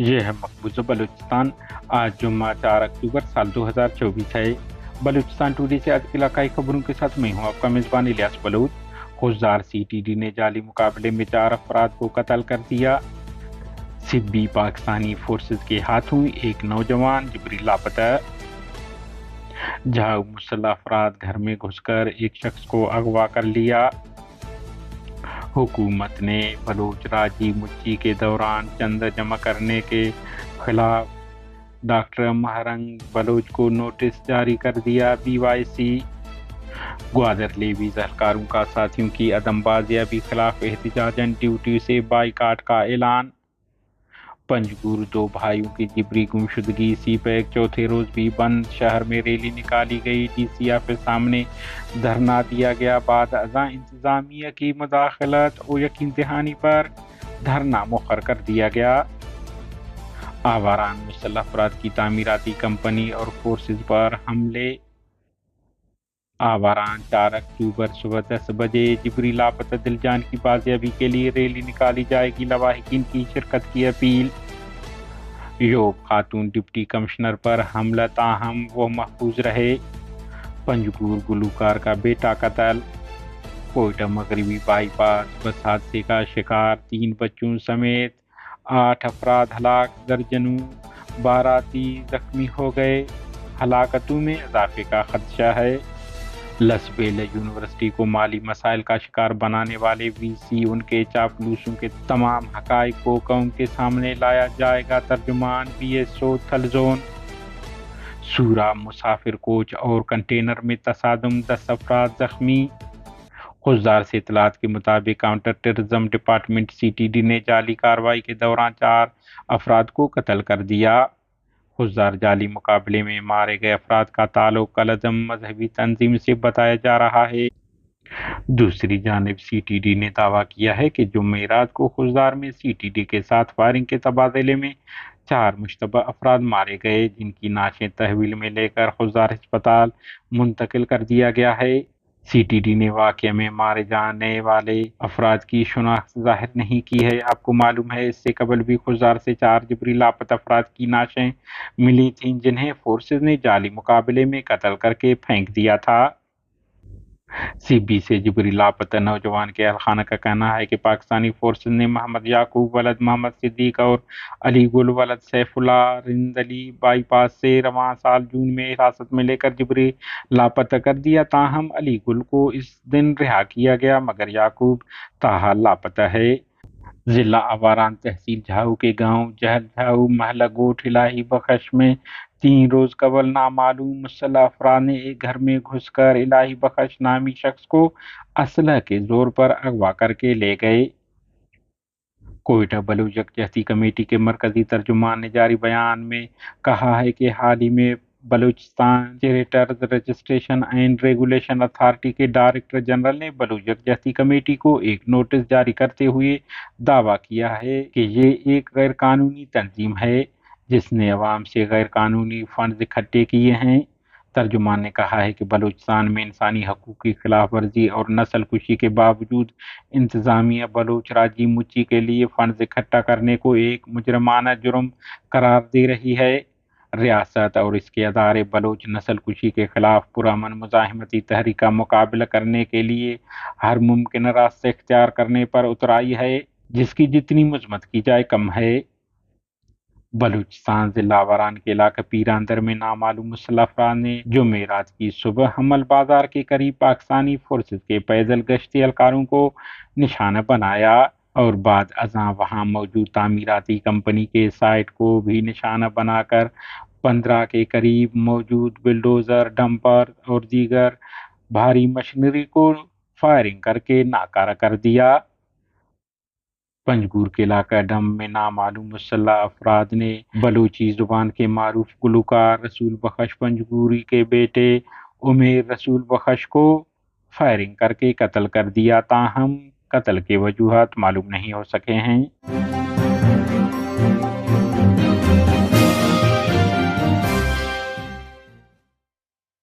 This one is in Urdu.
یہ ہے مقبوضہ بلوچستان۔ آج جمعہ 4 اکتوبر سال 2024 ہے۔ بلوچستان ٹوڈے سے آج کی علاقائی خبروں کے ساتھ میں ہوں آپ کا میزبان الیاس بلوچ۔ خضدار CTD نے جعلی مقابلے میں 4 افراد کو قتل کر دیا۔ سبی پاکستانی فورسز کے ہاتھوں ایک نوجوان جبری لاپتہ۔ جھاؤ مسلح افراد گھر میں گھس کر ایک شخص کو اغوا کر لیا۔ حکومت نے بلوچ راجی مچی کے دوران چندہ جمع کرنے کے خلاف ڈاکٹر مہرنگ بلوچ کو نوٹس جاری کر دیا۔ BYC گوادر لیویز اہلکاروں کا ساتھیوں کی عدم بازیابی خلاف احتجاجاً ڈیوٹی سے بائیکاٹ کا اعلان۔ پنجگور 2 بھائیوں کی جبری گمشدگی سی پیک چوتھے روز بھی بند۔ شہر میں ریلی نکالی گئی، DC آفس سامنے دھرنا دیا گیا۔ بعد ازاں انتظامیہ کی مداخلت و یقین دہانی پر دھرنا مؤخر کر دیا گیا۔ آواران مسلح افراد کی تعمیراتی کمپنی اور فورسز پر حملے۔ آواران 4 اکتوبر صبح 10 بجے جبری لاپتہ دلجان کی بازیابی کے لیے ریلی نکالی جائے گی، لواحقین کی شرکت کی اپیل۔ یوب خاتون ڈپٹی کمشنر پر حملہ، تاہم وہ محفوظ رہے۔ پنجگور گلوکار کا بیٹا قتل۔ کوئٹہ مغربی بائی پاس بس حادثے کا شکار 3 بچوں سمیت 8 افراد ہلاک، درجنوں باراتی زخمی ہو گئے۔ ہلاکتوں میں اضافے کا خدشہ ہے۔ لسبیل یونیورسٹی کو مالی مسائل کا شکار بنانے والے VC ان کے چاپلوسوں کے تمام حقائق کو قوم کے سامنے لایا جائے گا، ترجمان BSO تھلزون۔ سورا مسافر کوچ اور کنٹینر میں تصادم، 10 افراد زخمی۔ خضدار سے اطلاعات کے مطابق کاؤنٹر ٹیررزم ڈپارٹمنٹ CTD نے جعلی کارروائی کے دوران 4 افراد کو قتل کر دیا۔ خضدار جعلی مقابلے میں مارے گئے افراد کا تعلق العدم مذہبی تنظیم سے بتایا جا رہا ہے۔ دوسری جانب CTD نے دعویٰ کیا ہے کہ جمعہ رات کو خضدار میں CTD کے ساتھ فائرنگ کے تبادلے میں 4 مشتبہ افراد مارے گئے، جن کی نعشیں تحویل میں لے کر خضدار ہسپتال منتقل کر دیا گیا ہے۔ CTD نے واقعے میں مارے جانے والے افراد کی شناخت ظاہر نہیں کی ہے۔ آپ کو معلوم ہے اس سے قبل بھی خضدار سے 4 جبری لاپتہ افراد کی نعشیں ملی تھیں، جنہیں فورسز نے جعلی مقابلے میں قتل کر کے پھینک دیا تھا۔ CB سے جبری لاپتہ نوجوان کے اہل خانہ کا کہنا ہے کہ پاکستانی فورسز نے محمد یعقوب ولد محمد صدیق اور علی گل ولد سیف اللہ رندلی بائی پاس سے رواں سال جون میں حراست میں لے کر جبری لاپتہ کر دیا، تاہم علی گل کو اس دن رہا کیا گیا مگر یعقوب تاحال لاپتہ ہے۔ ضلع آواران تحصیل جھاؤ کے گاؤں جہل جھاؤ محلہ گوٹھ الہی بخش میں 3 روز قبل نامعلوم مسلح افراد نے ایک گھر میں گھس کر الہی بخش نامی شخص کو اسلحہ کے زور پر اغوا کر کے لے گئے۔ کوئٹہ بلوچ یکجہتی کمیٹی کے مرکزی ترجمان نے جاری بیان میں کہا ہے کہ حال ہی میں Balochistan charities registration and regulation authority کے ڈائریکٹر جنرل نے بلوچ یکجہتی کمیٹی کو ایک نوٹس جاری کرتے ہوئے دعویٰ کیا ہے کہ یہ ایک غیر قانونی تنظیم ہے جس نے عوام سے غیر قانونی فنڈز اکٹھے کیے ہیں۔ ترجمان نے کہا ہے کہ بلوچستان میں انسانی حقوق کی خلاف ورزی اور نسل کشی کے باوجود انتظامیہ بلوچ راجی مچی کے لیے فنڈز اکٹھا کرنے کو ایک مجرمانہ جرم قرار دے رہی ہے۔ ریاست اور اس کے ادارے بلوچ نسل کشی کے خلاف پرامن مزاحمتی تحریک کا مقابلہ کرنے کے لیے ہر ممکنہ راستہ اختیار کرنے پر اترائی ہے، جس کی جتنی مذمت کی جائے کم ہے۔ بلوچستان ضلع آواران کے علاقہ پیراندر میں نامعلوم مسلح افراد نے جمعہ رات کی صبح حمل بازار کے قریب پاکستانی فورسز کے پیدل گشتی اہلکاروں کو نشانہ بنایا اور بعد ازاں وہاں موجود تعمیراتی کمپنی کے سائٹ کو بھی نشانہ بنا کر 15 کے قریب موجود بلڈوزر، ڈمپر اور دیگر بھاری مشینری کو فائرنگ کر کے ناکارہ کر دیا۔ پنجگور کے علاقہ ڈم میں نامعلوم مسلح افراد نے بلوچی زبان کے معروف گلوکار رسول بخش پنجگوری کے بیٹے عمیر رسول بخش کو فائرنگ کر کے قتل کر دیا، تاہم قتل کے وجوہات معلوم نہیں ہو سکے ہیں۔